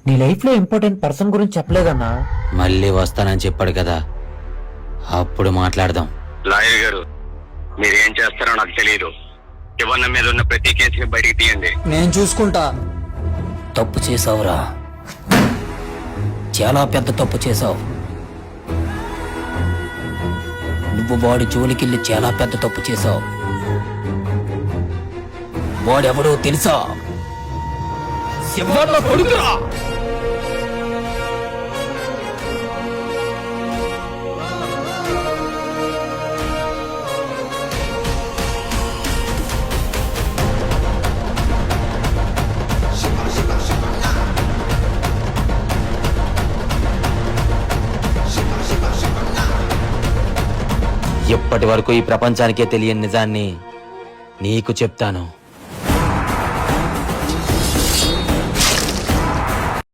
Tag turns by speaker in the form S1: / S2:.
S1: నీ లైఫ్ లో important person గురించి చెప్పలేదన్నా.
S2: మళ్ళీ వస్తానని చెప్పాడు కదా, అప్పుడు మాట్లాడదాం.
S3: లాయర్ గారు, మీరేం చేస్తారో నాకు తెలియదు. శివన్న మీద ఉన్న ప్రతి కేసుని బయటికి తీయండి.
S4: నేను చూసుకుంటా.
S2: తప్పు చేసావురా, చాలా పెద్ద తప్పు చేసావు. నువ్వు వాడి జోలికెళ్ళి చాలా పెద్ద తప్పు చేసావు. వాడెవడో తెలుసా? శివన్న కొడుకురా. ఇప్పటి వరకు ఈ ప్రపంచానికే తెలియని నిజాన్ని నీకు చెప్తాను.